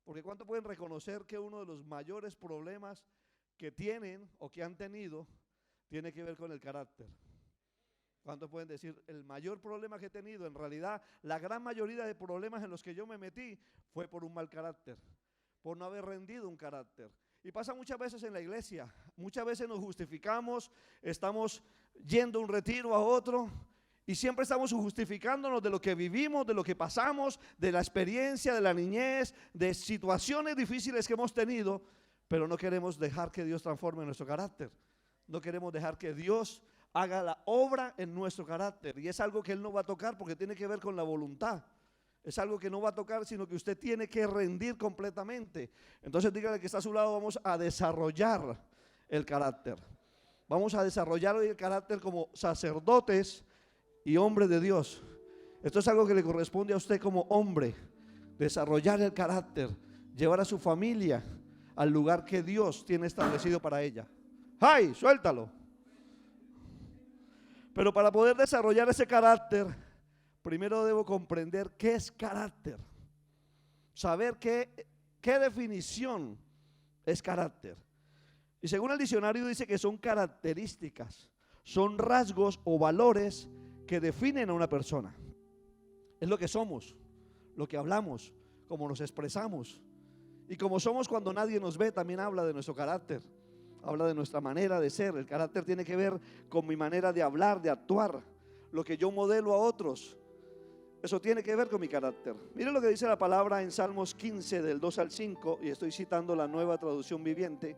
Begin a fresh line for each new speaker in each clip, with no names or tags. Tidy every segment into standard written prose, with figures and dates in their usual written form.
Porque ¿cuánto pueden reconocer que uno de los mayores problemas que tienen o que han tenido tiene que ver con el carácter? ¿Cuántos pueden decir, el mayor problema que he tenido, en realidad la gran mayoría de problemas en los que yo me metí fue por un mal carácter, por no haber rendido un carácter? Y pasa muchas veces en la iglesia, muchas veces nos justificamos, estamos yendo a un retiro a otro y siempre estamos justificándonos de lo que vivimos, de lo que pasamos, de la experiencia, de la niñez, de situaciones difíciles que hemos tenido, pero no queremos dejar que Dios transforme nuestro carácter, no queremos dejar que Dios haga la obra en nuestro carácter, y es algo que Él no va a tocar porque tiene que ver con la voluntad. Es algo que no va a tocar, sino que usted tiene que rendir completamente. Entonces dígale que está a su lado, vamos a desarrollar el carácter. Vamos a desarrollar hoy el carácter como sacerdotes y hombres de Dios. Esto es algo que le corresponde a usted como hombre, desarrollar el carácter, llevar a su familia al lugar que Dios tiene establecido para ella. ¡Ay, suéltalo! Pero para poder desarrollar ese carácter, primero debo comprender qué es carácter, saber qué definición es carácter. Y según el diccionario dice que son características, son rasgos o valores que definen a una persona. Es lo que somos, lo que hablamos, cómo nos expresamos. Y como somos cuando nadie nos ve, también habla de nuestro carácter, habla de nuestra manera de ser. El carácter tiene que ver con mi manera de hablar, de actuar, lo que yo modelo a otros. Eso tiene que ver con mi carácter. Mire lo que dice la palabra en Salmos 15 del 2 al 5, y estoy citando la Nueva Traducción Viviente.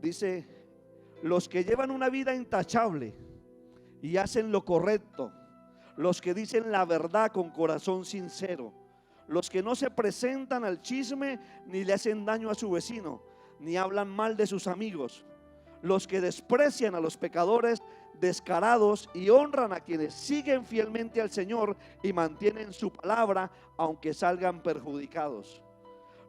Dice: los que llevan una vida intachable y hacen lo correcto, los que dicen la verdad con corazón sincero, los que no se presentan al chisme ni le hacen daño a su vecino, ni hablan mal de sus amigos, los que desprecian a los pecadores descarados y honran a quienes siguen fielmente al Señor y mantienen su palabra aunque salgan perjudicados,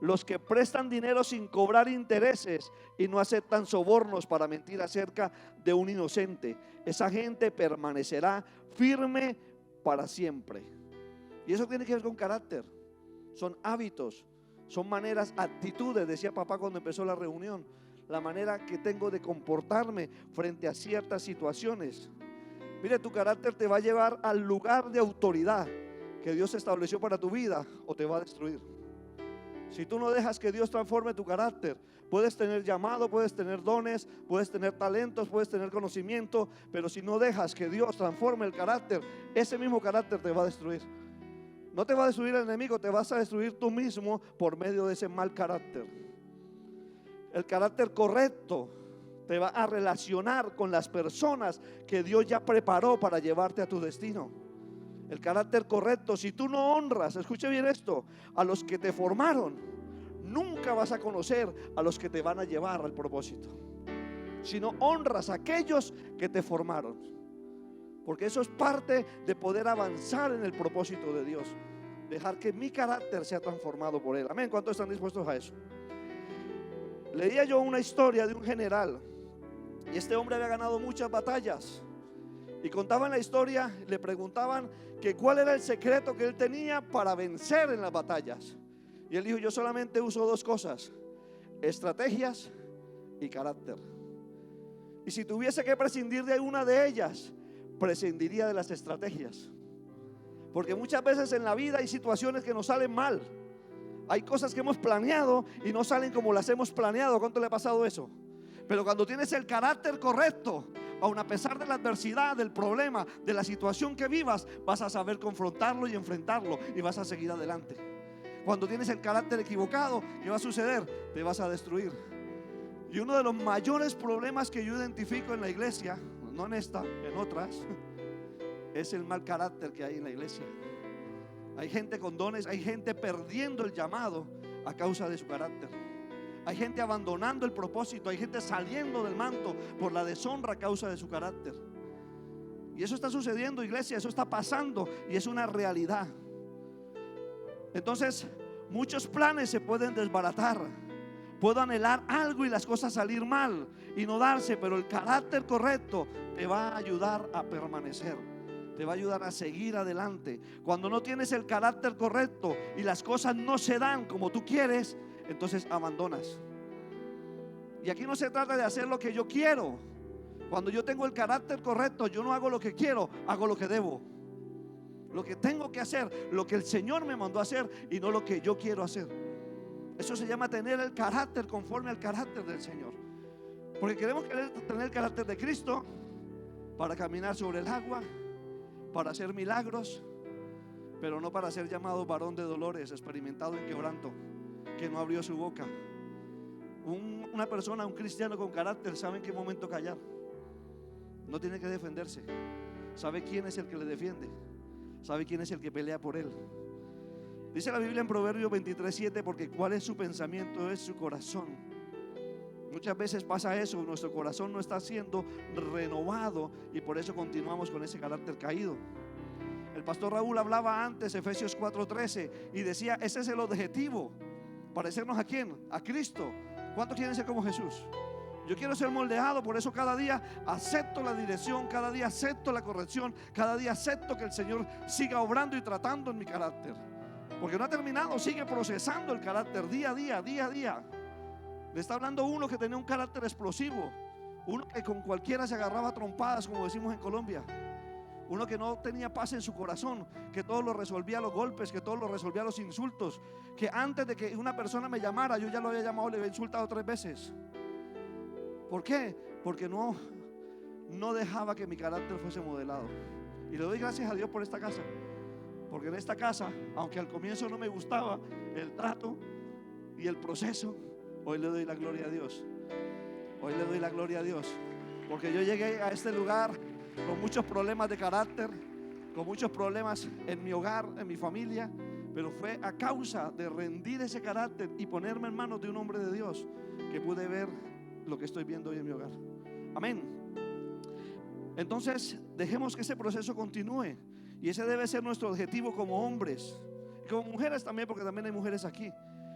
los que prestan dinero sin cobrar intereses y no aceptan sobornos para mentir acerca de un inocente. Esa gente permanecerá firme para siempre. Y eso tiene que ver con carácter, son hábitos, son maneras, actitudes, decía papá cuando empezó la reunión, la manera que tengo de comportarme frente a ciertas situaciones. Mire, tu carácter te va a llevar al lugar de autoridad que Dios estableció para tu vida, o te va a destruir. Si tú no dejas que Dios transforme tu carácter, puedes tener llamado, puedes tener dones, puedes tener talentos, puedes tener conocimiento, pero si no dejas que Dios transforme el carácter, ese mismo carácter te va a destruir. No te va a destruir el enemigo, te vas a destruir tú mismo por medio de ese mal carácter. El carácter correcto te va a relacionar con las personas que Dios ya preparó para llevarte a tu destino. El carácter correcto, si tú no honras, escuche bien esto, a los que te formaron, nunca vas a conocer a los que te van a llevar al propósito. Si no honras a aquellos que te formaron, porque eso es parte de poder avanzar en el propósito de Dios, dejar que mi carácter sea transformado por Él. Amén. ¿Cuántos están dispuestos a eso? Leía yo una historia de un general, y este hombre había ganado muchas batallas, y contaban la historia, le preguntaban que cuál era el secreto que él tenía para vencer en las batallas, y él dijo: yo solamente uso dos cosas, estrategias y carácter. Y si tuviese que prescindir de una de ellas, prescindiría de las estrategias, porque muchas veces en la vida hay situaciones que nos salen mal. Hay cosas que hemos planeado y no salen como las hemos planeado. ¿Cuánto le ha pasado eso? Pero cuando tienes el carácter correcto, aun a pesar de la adversidad, del problema, de la situación que vivas, vas a saber confrontarlo y enfrentarlo, y vas a seguir adelante. Cuando tienes el carácter equivocado, ¿qué va a suceder? Te vas a destruir. Y uno de los mayores problemas que yo identifico en la iglesia, no en esta, en otras, es el mal carácter que hay en la iglesia. Hay gente con dones, hay gente perdiendo el llamado a causa de su carácter. Hay gente abandonando el propósito, hay gente saliendo del manto por la deshonra a causa de su carácter. Y eso está sucediendo, iglesia, eso está pasando y es una realidad. Entonces, muchos planes se pueden desbaratar. Puedo anhelar algo y las cosas salir mal y no darse, pero el carácter correcto te va a ayudar a permanecer, te te va a ayudar a seguir adelante. Cuando no tienes el carácter correcto y las cosas no se dan como tú quieres, entonces abandonas. Y aquí no se trata de hacer lo que yo quiero. Cuando yo tengo el carácter correcto, yo no hago lo que quiero, hago lo que debo. Lo que tengo que hacer, lo que el Señor me mandó a hacer y no lo que yo quiero hacer. Eso se llama tener el carácter conforme al carácter del Señor. Porque queremos tener el carácter de Cristo para caminar sobre el agua, para hacer milagros, pero no para ser llamado varón de dolores, experimentado en quebranto, que no abrió su boca. Una persona, un cristiano con carácter, sabe en qué momento callar. No tiene que defenderse. Sabe quién es el que le defiende. Sabe quién es el que pelea por él. Dice la Biblia en Proverbios 23:7, porque cuál es su pensamiento es su corazón. Muchas veces pasa eso, nuestro corazón no está siendo renovado y por eso continuamos con ese carácter caído. El pastor Raúl hablaba antes, Efesios 4:13, y decía, ese es el objetivo. ¿Parecernos a quién? A Cristo. ¿Cuántos quieren ser como Jesús? Yo quiero ser moldeado, por eso cada día acepto la dirección, cada día acepto la corrección, cada día acepto que el Señor siga obrando y tratando en mi carácter. Porque no ha terminado, sigue procesando el carácter día a día, día a día. Le está hablando uno que tenía un carácter explosivo, uno que con cualquiera se agarraba a trompadas, como decimos en Colombia. Uno que no tenía paz en su corazón, que todo lo resolvía a los golpes, que todo lo resolvía a los insultos, que antes de que una persona me llamara, yo ya lo había llamado, le había insultado 3 veces. ¿Por qué? Porque no dejaba que mi carácter fuese modelado. Y le doy gracias a Dios por esta casa, porque en esta casa, aunque al comienzo no me gustaba el trato y el proceso, hoy le doy la gloria a Dios. Hoy le doy la gloria a Dios, porque yo llegué a este lugar con muchos problemas de carácter, con muchos problemas en mi hogar, en mi familia, pero fue a causa de rendir ese carácter y ponerme en manos de un hombre de Dios que pude ver lo que estoy viendo hoy en mi hogar. Amén. Entonces dejemos que ese proceso continúe, y ese debe ser nuestro objetivo como hombres y como mujeres también, porque también hay mujeres aquí.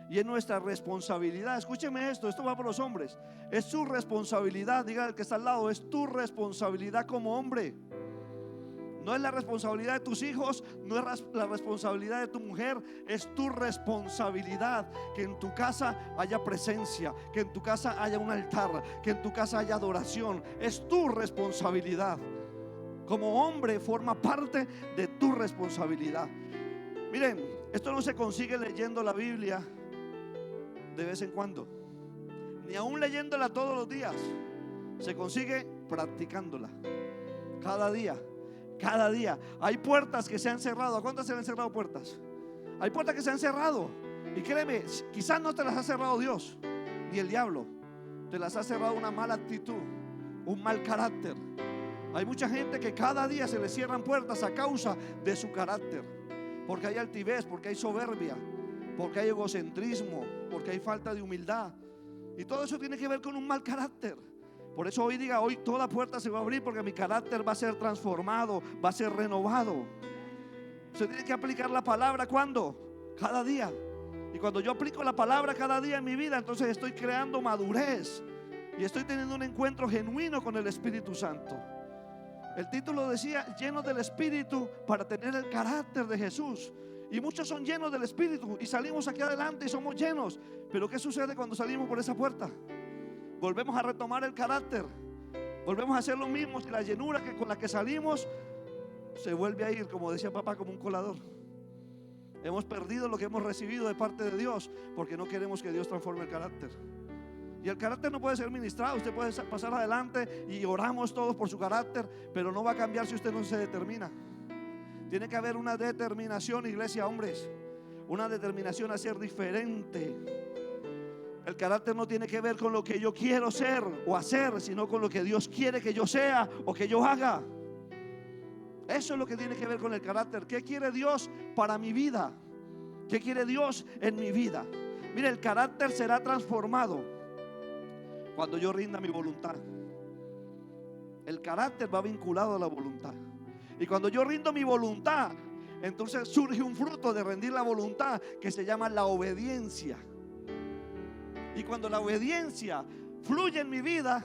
Y es nuestra responsabilidad. Escúcheme esto va por los hombres. Es su responsabilidad, diga al que está al lado, es tu responsabilidad como hombre. No es la responsabilidad de tus hijos, no es la responsabilidad de tu mujer, es tu responsabilidad. Que en tu casa haya presencia, que en tu casa haya un altar, que en tu casa haya adoración. Es tu responsabilidad. Como hombre forma parte de tu responsabilidad. Miren, esto no se consigue leyendo la Biblia de vez en cuando, ni aún leyéndola todos los días. Se consigue practicándola cada día. Cada día. Hay puertas que se han cerrado. ¿A cuántas se han cerrado puertas? Hay puertas que se han cerrado, y créeme, quizás no te las ha cerrado Dios ni el diablo, te las ha cerrado una mala actitud, un mal carácter. Hay mucha gente que cada día se le cierran puertas a causa de su carácter, porque hay altivez, porque hay soberbia, porque hay egocentrismo, porque hay falta de humildad, y todo eso tiene que ver con un mal carácter. Por eso hoy diga, hoy toda puerta se va a abrir, porque mi carácter va a ser transformado, va a ser renovado. Se tiene que aplicar la palabra, ¿cuándo? Cada día. Y cuando yo aplico la palabra cada día en mi vida, entonces estoy creando madurez y estoy teniendo un encuentro genuino con el Espíritu Santo. El título decía, llenos del Espíritu para tener el carácter de Jesús. Y muchos son llenos del Espíritu y salimos aquí adelante y somos llenos. Pero ¿qué sucede cuando salimos por esa puerta? Volvemos a retomar el carácter, volvemos a hacer lo mismo, y la llenura con la que salimos se vuelve a ir, como decía papá, como un colador. Hemos perdido lo que hemos recibido de parte de Dios, porque no queremos que Dios transforme el carácter. Y el carácter no puede ser ministrado. Usted puede pasar adelante y oramos todos por su carácter, pero no va a cambiar si usted no se determina. Tiene que haber una determinación, iglesia, hombres, una determinación a ser diferente. El carácter no tiene que ver con lo que yo quiero ser o hacer, sino con lo que Dios quiere que yo sea o que yo haga. Eso es lo que tiene que ver con el carácter. ¿Qué quiere Dios para mi vida? ¿Qué quiere Dios en mi vida? Mire, el carácter será transformado cuando yo rinda mi voluntad. El carácter va vinculado a la voluntad. Y cuando yo rindo mi voluntad, entonces surge un fruto de rendir la voluntad que se llama la obediencia. Y cuando la obediencia fluye en mi vida,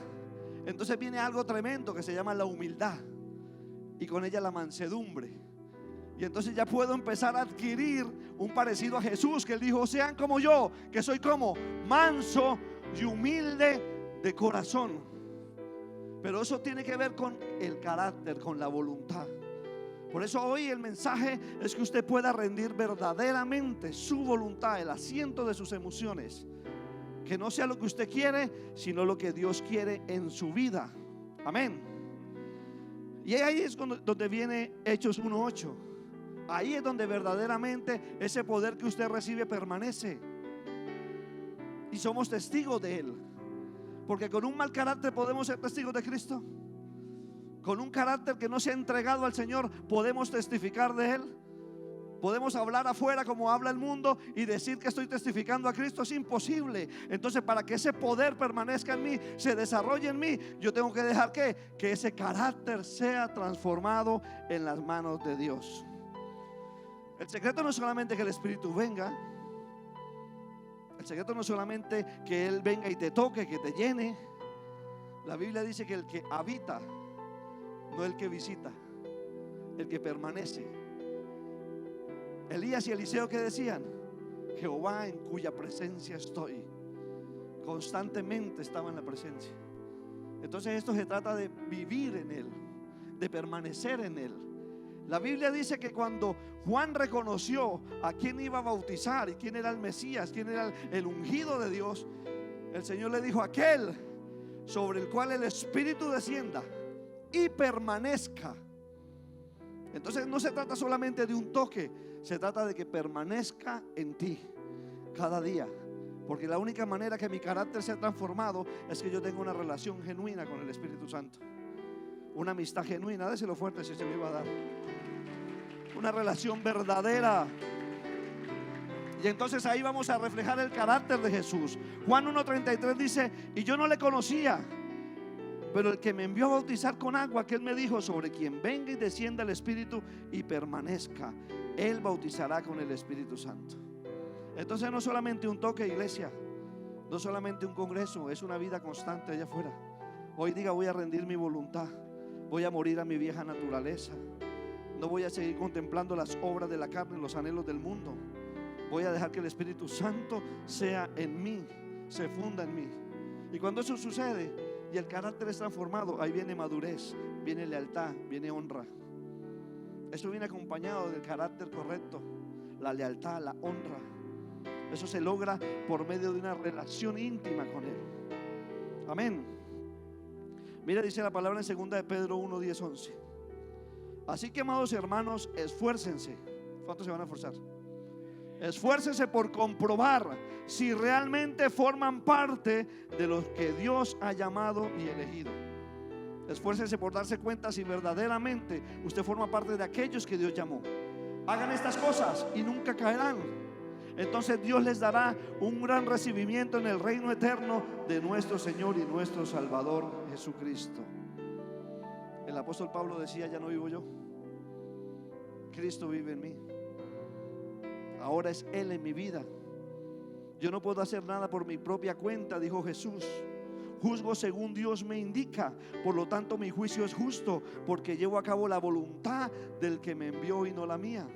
entonces viene algo tremendo que se llama la humildad. y con ella la mansedumbre. Y entonces ya puedo empezar a adquirir un parecido a Jesús, que él dijo: sean como yo, que soy como manso y humilde de corazón. Pero eso tiene que ver con el carácter, con la voluntad. Por eso hoy el mensaje es que usted pueda rendir verdaderamente su voluntad, el asiento de sus emociones. Que no sea lo que usted quiere, sino lo que Dios quiere en su vida. Amén. Y ahí es donde viene Hechos 1:8. Ahí es donde verdaderamente ese poder que usted recibe permanece. Y somos testigos de él. Porque con un mal carácter podemos ser testigos de Cristo. Con un carácter que no se ha entregado al Señor, podemos testificar de él. Podemos hablar afuera como habla el mundo y decir que estoy testificando a Cristo. Es imposible. Entonces, para que ese poder permanezca en mí, se desarrolle en mí, yo tengo que dejar que ese carácter sea transformado en las manos de Dios. El secreto no es solamente que el Espíritu venga. El secreto no es solamente que Él venga y te toque, que te llene. La Biblia dice que el que habita, no el que visita, el que permanece. Elías y Eliseo, ¿qué decían? Jehová, en cuya presencia estoy. Constantemente estaba en la presencia. Entonces esto se trata de vivir en Él, de permanecer en Él. La Biblia dice que cuando Juan reconoció a quién iba a bautizar y quién era el Mesías, quién era el ungido de Dios, el Señor le dijo: aquel sobre el cual el Espíritu descienda y permanezca. Entonces no se trata solamente de un toque, se trata de que permanezca en ti cada día. Porque la única manera que mi carácter sea transformado es que yo tenga una relación genuina con el Espíritu Santo. Una amistad genuina, déselo fuerte si se lo iba a dar. Una relación verdadera. Y entonces ahí vamos a reflejar el carácter de Jesús. Juan 1:33 dice: y yo no le conocía, pero el que me envió a bautizar con agua, que él me dijo: sobre quien venga y descienda el Espíritu y permanezca, él bautizará con el Espíritu Santo. Entonces no solamente un toque, iglesia, no solamente un congreso, es una vida constante allá afuera. Hoy diga: voy a rendir mi voluntad, voy a morir a mi vieja naturaleza. No voy a seguir contemplando las obras de la carne, los anhelos del mundo. Voy a dejar que el Espíritu Santo sea en mí, se funda en mí. Y cuando eso sucede y el carácter es transformado, ahí viene madurez, viene lealtad, viene honra. Eso viene acompañado del carácter correcto, la lealtad, la honra. Eso se logra por medio de una relación íntima con Él. Amén. Mira, dice la palabra en 2 de Pedro 1:10-11. Así que, amados hermanos, esfuércense. ¿Cuántos se van a esforzar? Esfuércense por comprobar si realmente forman parte de los que Dios ha llamado y elegido. Esfuércense por darse cuenta si verdaderamente usted forma parte de aquellos que Dios llamó. Hagan estas cosas y nunca caerán. Entonces Dios les dará un gran recibimiento en el reino eterno de nuestro Señor y nuestro Salvador Jesucristo. El apóstol Pablo decía: ya no vivo yo, Cristo vive en mí. Ahora es Él en mi vida. Yo no puedo hacer nada por mi propia cuenta, dijo Jesús. Juzgo según Dios me indica. Por lo tanto mi juicio es justo, porque llevo a cabo la voluntad del que me envió y no la mía.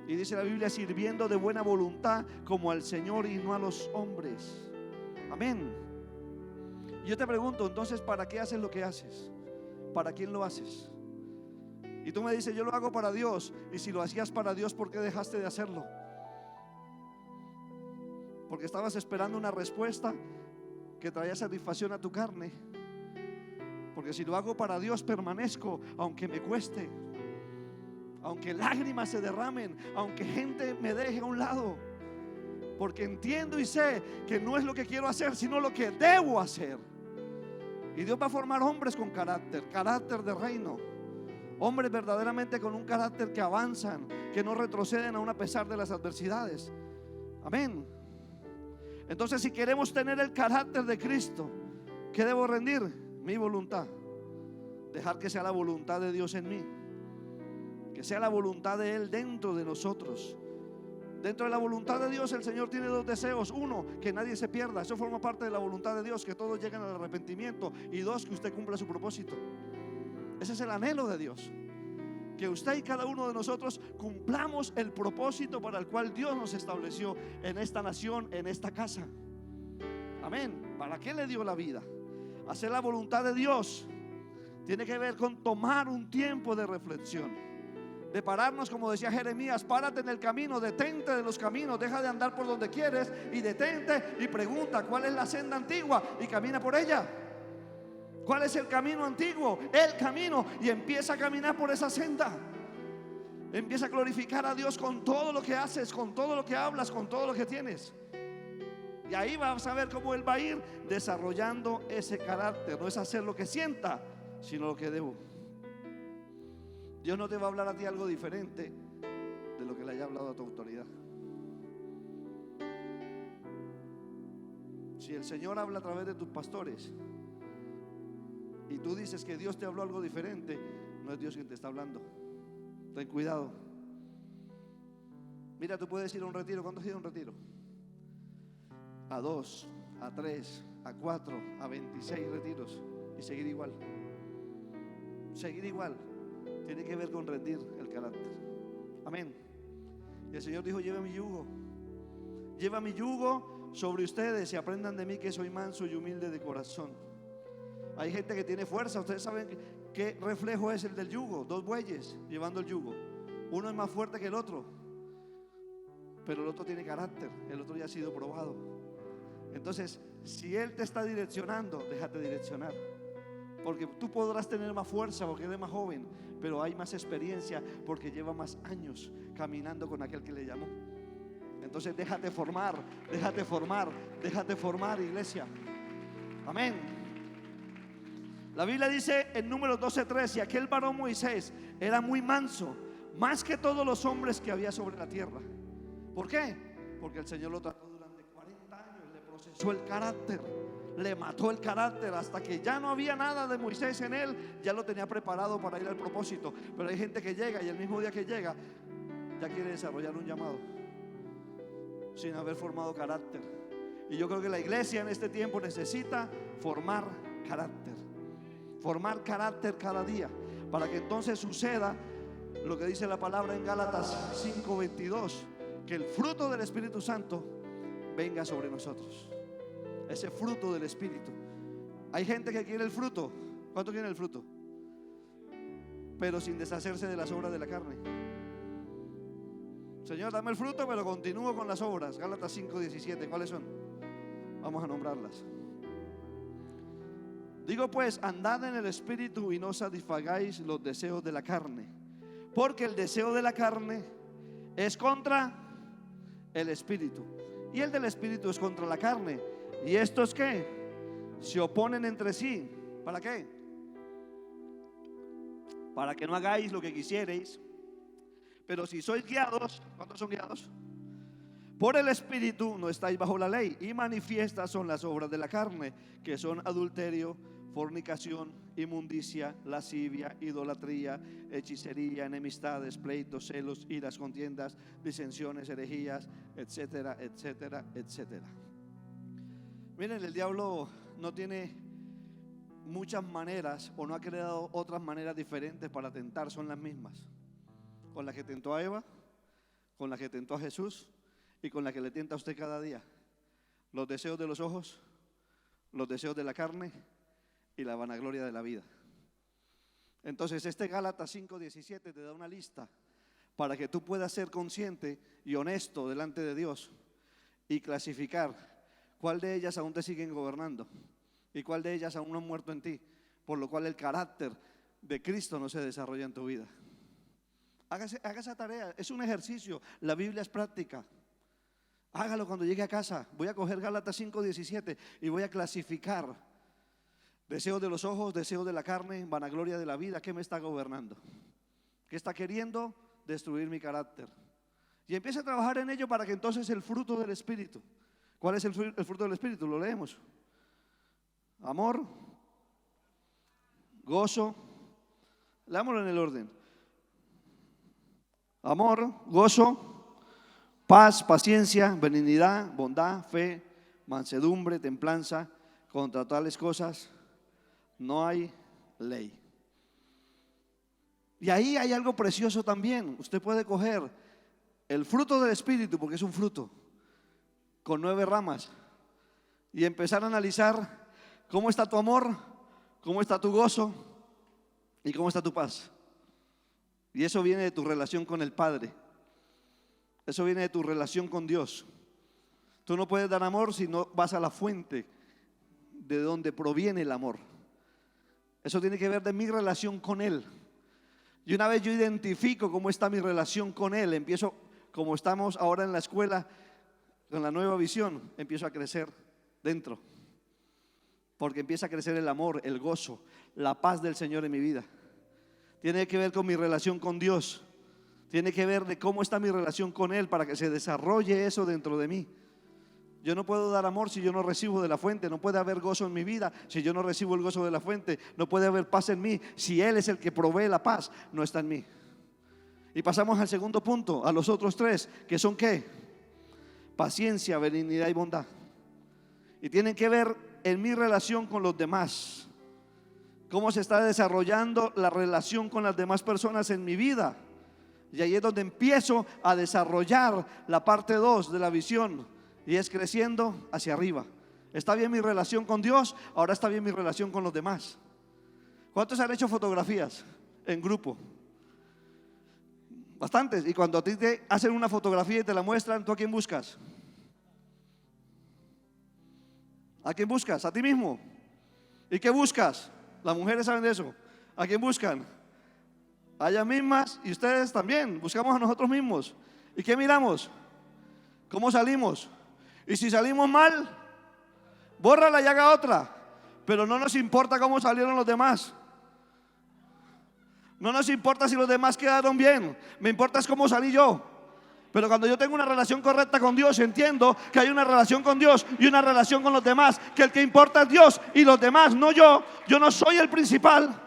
Y dice la Biblia: sirviendo de buena voluntad como al Señor y no a los hombres. Amén. Y yo te pregunto, entonces, ¿para qué haces lo que haces? ¿Para quién lo haces? Y tú me dices: yo lo hago para Dios. Y si lo hacías para Dios, ¿por qué dejaste de hacerlo? Porque estabas esperando una respuesta que traía satisfacción a tu carne. Porque si lo hago para Dios, permanezco, aunque me cueste, aunque lágrimas se derramen, aunque gente me deje a un lado. Porque entiendo y sé que no es lo que quiero hacer, sino lo que debo hacer. Y Dios va a formar hombres con carácter de reino. Hombres verdaderamente con un carácter que avanzan, que no retroceden aún a pesar de las adversidades. Amén. Entonces, si queremos tener el carácter de Cristo, ¿qué debo rendir? Mi voluntad. Dejar que sea la voluntad de Dios en mí, que sea la voluntad de Él dentro de nosotros. Dentro de la voluntad de Dios el Señor tiene dos deseos: uno, que nadie se pierda, eso forma parte de la voluntad de Dios, que todos lleguen al arrepentimiento; y dos, que usted cumpla su propósito. Ese es el anhelo de Dios, que usted y cada uno de nosotros cumplamos el propósito para el cual Dios nos estableció en esta nación, en esta casa. Amén. ¿Para qué le dio la vida? Hacer la voluntad de Dios tiene que ver con tomar un tiempo de reflexión, de pararnos, como decía Jeremías: párate en el camino, detente de los caminos, deja de andar por donde quieres y detente y pregunta cuál es la senda antigua y camina por ella. ¿Cuál es el camino antiguo? El camino. Y empieza a caminar por esa senda. Empieza a glorificar a Dios con todo lo que haces, con todo lo que hablas, con todo lo que tienes. Y ahí vas a ver cómo Él va a ir desarrollando ese carácter. No es hacer lo que sienta, sino lo que debo. Dios no te va a hablar a ti algo diferente de lo que le haya hablado a tu autoridad. Si el Señor habla a través de tus pastores y tú dices que Dios te habló algo diferente, no es Dios quien te está hablando. Ten cuidado. Mira, tú puedes ir a un retiro. ¿Cuántos has ido a un retiro? A 2, a 3, a 4, a 26 retiros y seguir igual. Seguir igual tiene que ver con rendir el carácter. Amén. Y el Señor dijo: lleva mi yugo. Lleva mi yugo sobre ustedes y aprendan de mí, que soy manso y humilde de corazón. Hay gente que tiene fuerza. Ustedes saben qué reflejo es el del yugo. 2 bueyes llevando el yugo. Uno es más fuerte que el otro, pero el otro tiene carácter. El otro ya ha sido probado. Entonces, si Él te está direccionando, déjate direccionar. Porque tú podrás tener más fuerza porque eres más joven, pero hay más experiencia porque lleva más años caminando con aquel que le llamó. Entonces déjate formar, déjate formar, déjate formar, iglesia. Amén. La Biblia dice en Números 12:3: y aquel varón Moisés era muy manso, más que todos los hombres que había sobre la tierra. ¿Por qué? Porque el Señor lo trató durante 40 años, le procesó el carácter, le mató el carácter hasta que ya no había nada de Moisés en él. Ya lo tenía preparado para ir al propósito. Pero hay gente que llega y el mismo día que llega ya quiere desarrollar un llamado sin haber formado carácter. Y yo creo que la iglesia en este tiempo necesita formar carácter cada día, para que entonces suceda lo que dice la palabra en Gálatas 5:22, que el fruto del Espíritu Santo venga sobre nosotros. Ese fruto del Espíritu. Hay gente que quiere el fruto. ¿Cuánto quiere el fruto? Pero sin deshacerse de las obras de la carne. Señor, dame el fruto, pero continúo con las obras. Gálatas 5:17. ¿Cuáles son? Vamos a nombrarlas. Digo pues, andad en el Espíritu y no satisfagáis los deseos de la carne, porque el deseo de la carne es contra el Espíritu, y el del Espíritu es contra la carne. ¿Y estos qué? Se oponen entre sí. ¿Para qué? Para que no hagáis lo que quisierais. Pero si sois guiados, ¿cuántos son guiados? Por el Espíritu, no estáis bajo la ley. Y manifiestas son las obras de la carne, que son adulterio, fornicación, inmundicia, lascivia, idolatría, hechicería, enemistades, pleitos, celos, iras, contiendas, disensiones, herejías, etcétera, etcétera, etcétera. Miren, el diablo no tiene muchas maneras, o no ha creado otras maneras diferentes para tentar. Son las mismas, con las que tentó a Eva, con las que tentó a Jesús y con las que le tienta a usted cada día. Los deseos de los ojos, los deseos de la carne y la vanagloria de la vida. Entonces este Gálatas 5:17 te da una lista para que tú puedas ser consciente y honesto delante de Dios y clasificar cuál de ellas aún te siguen gobernando y cuál de ellas aún no han muerto en ti, por lo cual el carácter de Cristo no se desarrolla en tu vida. Haga esa tarea, es un ejercicio. La Biblia es práctica. Hágalo cuando llegue a casa. Voy a coger Gálatas 5:17 y voy a clasificar deseos de los ojos, deseos de la carne, vanagloria de la vida. ¿Qué me está gobernando? ¿Qué está queriendo destruir mi carácter? Y empieza a trabajar en ello para que entonces el fruto del Espíritu. ¿Cuál es el fruto del Espíritu? Lo leemos. Amor, gozo. Leámoslo en el orden. Amor, gozo, paz, paciencia, benignidad, bondad, fe, mansedumbre, templanza. Contra tales cosas no hay ley. Y ahí hay algo precioso también. Usted puede coger el fruto del Espíritu, porque es un fruto, con 9 ramas, y empezar a analizar cómo está tu amor, cómo está tu gozo y cómo está tu paz. Y eso viene de tu relación con el Padre. Eso viene de tu relación con Dios. Tú no puedes dar amor si no vas a la fuente de donde proviene el amor. Eso tiene que ver de mi relación con Él. Y una vez yo identifico cómo está mi relación con Él, empiezo, como estamos ahora en la escuela, con la nueva visión, empiezo a crecer dentro. Porque empieza a crecer el amor, el gozo, la paz del Señor en mi vida. Tiene que ver con mi relación con Dios. Tiene que ver de cómo está mi relación con Él para que se desarrolle eso dentro de mí. Yo no puedo dar amor si yo no recibo de la fuente. No puede haber gozo en mi vida si yo no recibo el gozo de la fuente. No puede haber paz en mí si Él es el que provee la paz, no está en mí. Y pasamos al segundo punto, a los otros 3, que son ¿qué? Paciencia, benignidad y bondad. Y tienen que ver en mi relación con los demás. Cómo se está desarrollando la relación con las demás personas en mi vida. Y ahí es donde empiezo a desarrollar la parte 2 de la visión, y es creciendo hacia arriba. Está bien mi relación con Dios, ahora está bien mi relación con los demás. ¿Cuántos han hecho fotografías en grupo? Bastantes. Y cuando a ti te hacen una fotografía y te la muestran, ¿tú a quién buscas? ¿A quién buscas? ¿A ti mismo? ¿Y qué buscas? Las mujeres saben de eso. ¿A quién buscan? A ellas mismas, y ustedes también. Buscamos a nosotros mismos. ¿Y qué miramos? ¿Cómo salimos? Y si salimos mal, bórrala y haga otra. Pero no nos importa cómo salieron los demás. No nos importa si los demás quedaron bien. Me importa es cómo salí yo. Pero cuando yo tengo una relación correcta con Dios, entiendo que hay una relación con Dios y una relación con los demás, que el que importa es Dios y los demás, no yo. Yo no soy el principal.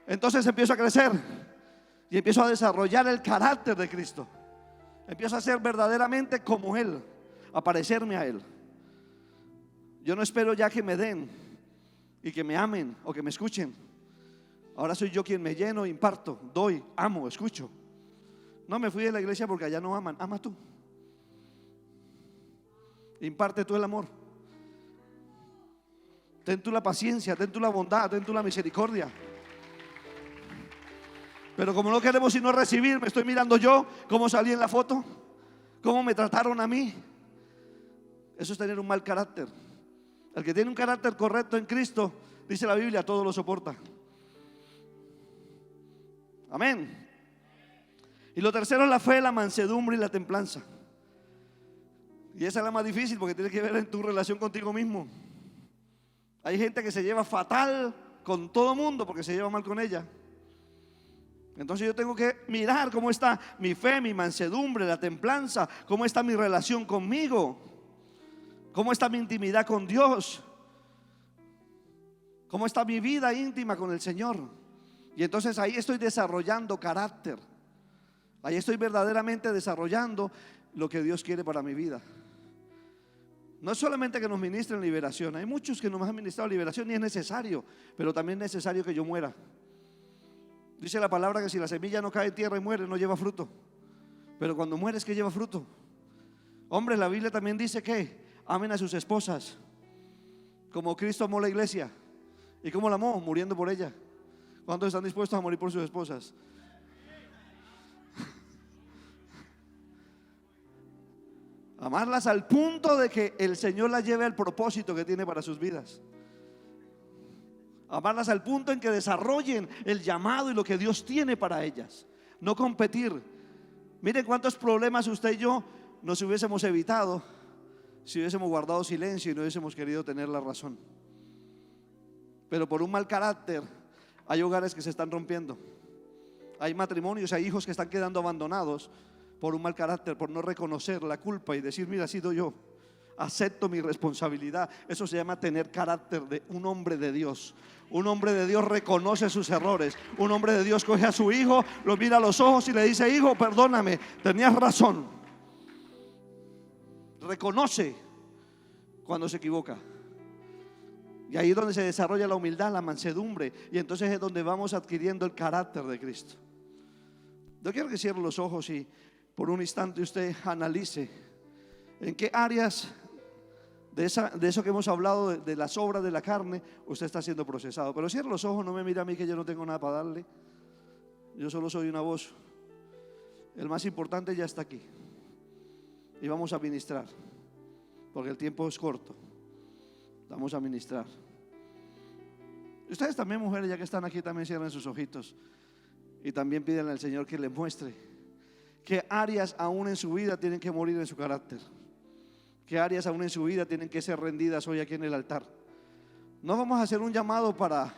Entonces empiezo a crecer y empiezo a desarrollar el carácter de Cristo. Empiezo a ser verdaderamente como Él, a parecerme a Él. Yo no espero ya que me den y que me amen o que me escuchen. Ahora soy yo quien me lleno, imparto, doy, amo, escucho. No me fui de la iglesia porque allá no aman. Ama tú. Imparte tú el amor. Ten tú la paciencia, ten tú la bondad, ten tú la misericordia. Pero como no queremos sino recibir, me estoy mirando yo cómo salí en la foto, cómo me trataron a mí. Eso es tener un mal carácter. El que tiene un carácter correcto en Cristo, dice la Biblia, todo lo soporta. Amén. Y lo tercero es la fe, la mansedumbre y la templanza. Y esa es la más difícil porque tiene que ver en tu relación contigo mismo. Hay gente que se lleva fatal con todo mundo porque se lleva mal con ella. Entonces yo tengo que mirar cómo está mi fe, mi mansedumbre, la templanza, cómo está mi relación conmigo, cómo está mi intimidad con Dios, cómo está mi vida íntima con el Señor. Y entonces ahí estoy desarrollando carácter. Ahí estoy verdaderamente desarrollando lo que Dios quiere para mi vida. No es solamente que nos ministren liberación. Hay muchos que nos han ministrado liberación y es necesario, pero también es necesario que yo muera. Dice la palabra que si la semilla no cae en tierra y muere, no lleva fruto. Pero cuando muere es que lleva fruto. Hombre, la Biblia también dice que amen a sus esposas como Cristo amó la iglesia. ¿Y cómo la amó? Muriendo por ella. ¿Cuántos están dispuestos a morir por sus esposas? Amarlas al punto de que el Señor las lleve al propósito que tiene para sus vidas. Amarlas al punto en que desarrollen el llamado y lo que Dios tiene para ellas. No competir. Miren cuántos problemas usted y yo nos hubiésemos evitado si hubiésemos guardado silencio y no hubiésemos querido tener la razón. Pero por un mal carácter hay hogares que se están rompiendo. Hay matrimonios, hay hijos que están quedando abandonados por un mal carácter, por no reconocer la culpa y decir, mira, he sido yo, acepto mi responsabilidad. Eso se llama tener carácter de un hombre de Dios. Un hombre de Dios reconoce sus errores. Un hombre de Dios coge a su hijo, lo mira a los ojos y le dice, hijo, perdóname, tenías razón. Reconoce cuando se equivoca. Y ahí es donde se desarrolla la humildad, la mansedumbre. Y entonces es donde vamos adquiriendo el carácter de Cristo. Yo quiero que cierre los ojos y por un instante usted analice en qué áreas de eso que hemos hablado, de las obras de la carne, usted está siendo procesado. Pero cierre los ojos, no me mire a mí que yo no tengo nada para darle. Yo solo soy una voz. El más importante ya está aquí. Y vamos a ministrar, porque el tiempo es corto. Vamos a ministrar. Ustedes también, mujeres, ya que están aquí, también cierren sus ojitos y también piden al Señor que les muestre qué áreas aún en su vida tienen que morir en su carácter, qué áreas aún en su vida tienen que ser rendidas hoy aquí en el altar. No vamos a hacer un llamado para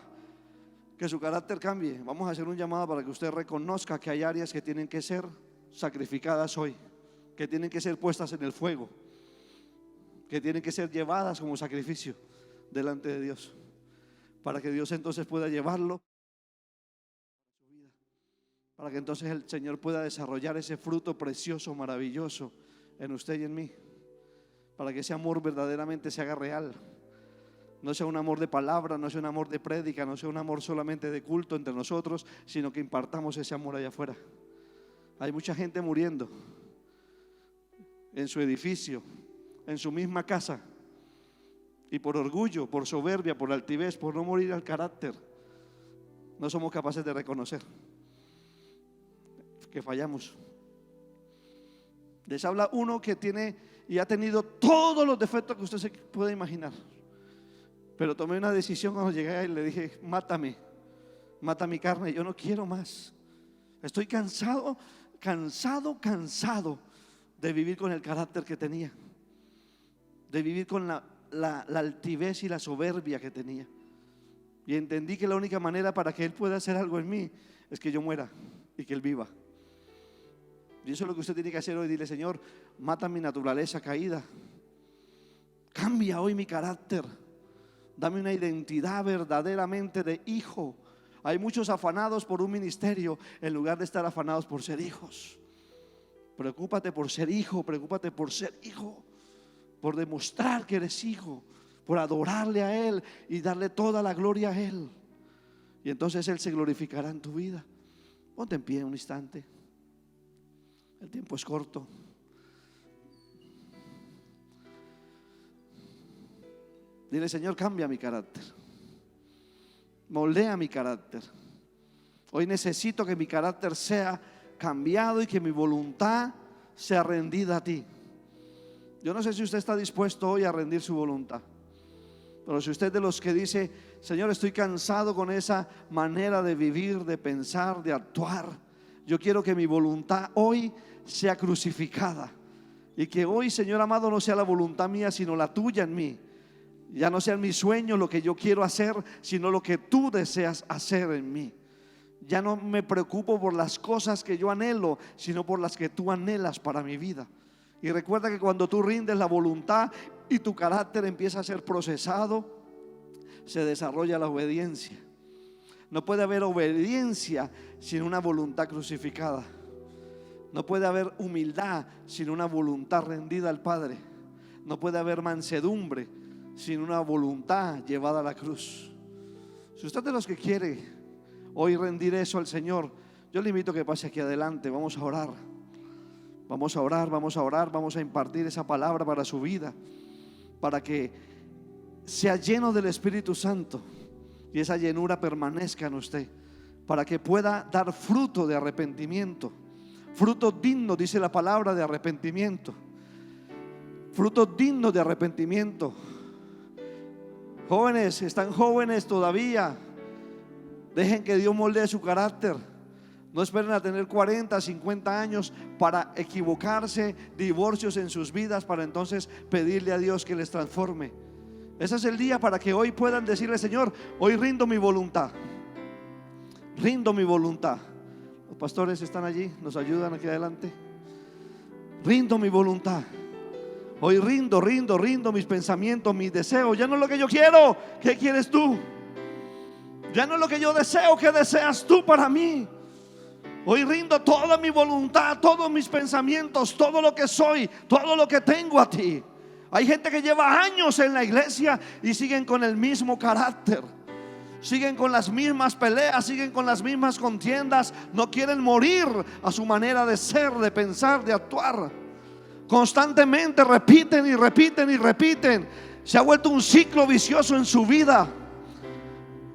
que su carácter cambie, vamos a hacer un llamado para que usted reconozca que hay áreas que tienen que ser sacrificadas hoy, que tienen que ser puestas en el fuego, que tienen que ser llevadas como sacrificio delante de Dios, para que Dios entonces pueda llevarlo, para que entonces el Señor pueda desarrollar ese fruto precioso, maravilloso en usted y en mí, para que ese amor verdaderamente se haga real. No sea un amor de palabra, no sea un amor de prédica, no sea un amor solamente de culto entre nosotros, sino que impartamos ese amor allá afuera. Hay mucha gente muriendo en su edificio, en su misma casa, y por orgullo, por soberbia, por altivez, por no morir al carácter, no somos capaces de reconocer que fallamos. Les habla uno que tiene y ha tenido todos los defectos que usted se puede imaginar, pero tomé una decisión cuando llegué a él. Le dije: mátame, mata mi carne, yo no quiero más. Estoy cansado de vivir con el carácter que tenía, de vivir con la altivez y la soberbia que tenía. Y entendí que la única manera para que Él pueda hacer algo en mí es que yo muera y que Él viva. Y eso es lo que usted tiene que hacer hoy. Dile: Señor, mata mi naturaleza caída, cambia hoy mi carácter, dame una identidad verdaderamente de hijo. Hay muchos afanados por un ministerio en lugar de estar afanados por ser hijos. Preocúpate por ser hijo, preocúpate por ser hijo, por demostrar que eres hijo, por adorarle a Él y darle toda la gloria a Él. Y entonces Él se glorificará en tu vida. Ponte en pie un instante. El tiempo es corto. Dile: Señor, cambia mi carácter, moldea mi carácter. Hoy necesito que mi carácter sea cambiado y que mi voluntad sea rendida a ti. Yo no sé si usted está dispuesto hoy a rendir su voluntad, pero si usted es de los que dice: Señor, estoy cansado con esa manera de vivir, de pensar, de actuar, yo quiero que mi voluntad hoy sea crucificada, y que hoy, Señor amado, no sea la voluntad mía sino la tuya en mí. Ya no sea mi sueño lo que yo quiero hacer, sino lo que tú deseas hacer en mí. Ya no me preocupo por las cosas que yo anhelo, sino por las que tú anhelas para mi vida. Y recuerda que cuando tú rindes la voluntad y tu carácter empieza a ser procesado, se desarrolla la obediencia. No puede haber obediencia sin una voluntad crucificada. No puede haber humildad sin una voluntad rendida al Padre. No puede haber mansedumbre sin una voluntad llevada a la cruz. Si usted es de los que quiere hoy rendir eso al Señor, yo le invito a que pase aquí adelante. Vamos a orar. Vamos a orar, vamos a orar, vamos a impartir esa palabra para su vida, para que sea lleno del Espíritu Santo y esa llenura permanezca en usted, para que pueda dar fruto de arrepentimiento, fruto digno, dice la palabra, de arrepentimiento, fruto digno de arrepentimiento. Jóvenes, están jóvenes todavía, dejen que Dios moldee su carácter. No esperen a tener 40, 50 años para equivocarse, divorcios en sus vidas, para entonces pedirle a Dios que les transforme. Ese es el día para que hoy puedan decirle: Señor, hoy rindo mi voluntad. Rindo mi voluntad. Los pastores están allí, nos ayudan aquí adelante. Rindo mi voluntad. Hoy rindo mis pensamientos, mis deseos. Ya no es lo que yo quiero. ¿Qué quieres tú? Ya no es lo que yo deseo. ¿Qué deseas tú para mí? Hoy rindo toda mi voluntad, todos mis pensamientos, todo lo que soy, todo lo que tengo a ti. Hay gente que lleva años en la iglesia y siguen con el mismo carácter, siguen con las mismas peleas, siguen con las mismas contiendas. No quieren morir a su manera de ser, de pensar, de actuar. Constantemente repiten y repiten y repiten. Se ha vuelto un ciclo vicioso en su vida.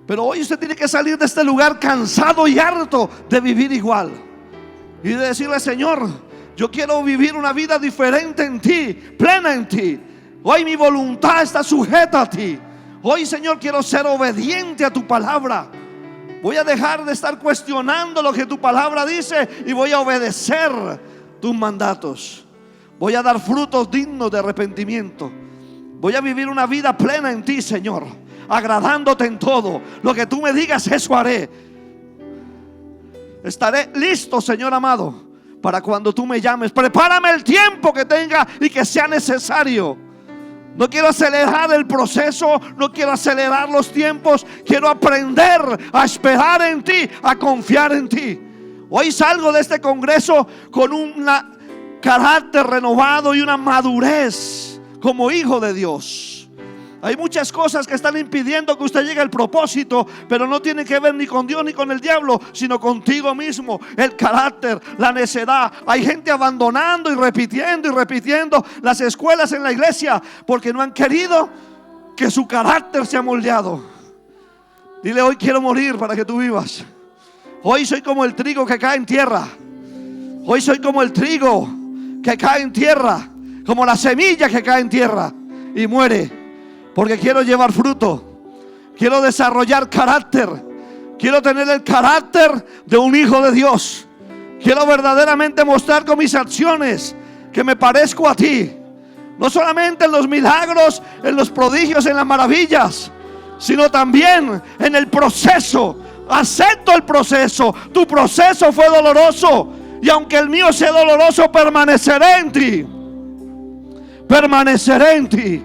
Pero hoy usted tiene que salir de este lugar cansado y harto de vivir igual, y de decirle: Señor, yo quiero vivir una vida diferente en ti, plena en ti. Hoy mi voluntad está sujeta a ti. Hoy, Señor, quiero ser obediente a tu palabra. Voy a dejar de estar cuestionando lo que tu palabra dice y voy a obedecer tus mandatos. Voy a dar frutos dignos de arrepentimiento. Voy a vivir una vida plena en ti, Señor, agradándote en todo. Lo que tú me digas, eso haré. Estaré listo, Señor amado, para cuando tú me llames. Prepárame el tiempo que tenga y que sea necesario. No quiero acelerar el proceso, no quiero acelerar los tiempos. Quiero aprender a esperar en ti, a confiar en ti. Hoy salgo de este congreso con un carácter renovado y una madurez como hijo de Dios. Hay muchas cosas que están impidiendo que usted llegue al propósito, pero no tiene que ver ni con Dios ni con el diablo, sino contigo mismo. El carácter, la necedad. Hay gente abandonando y repitiendo las escuelas en la iglesia porque no han querido que su carácter sea moldeado. Dile: hoy quiero morir para que tú vivas. Hoy soy como el trigo que cae en tierra. Hoy soy como el trigo que cae en tierra, como la semilla que cae en tierra y muere. Porque quiero llevar fruto, quiero desarrollar carácter, quiero tener el carácter de un hijo de Dios. Quiero verdaderamente mostrar con mis acciones que me parezco a ti. No solamente en los milagros, en los prodigios, en las maravillas, sino también en el proceso. Acepto el proceso. Tu proceso fue doloroso, y aunque el mío sea doloroso, permaneceré en ti. Permaneceré en ti.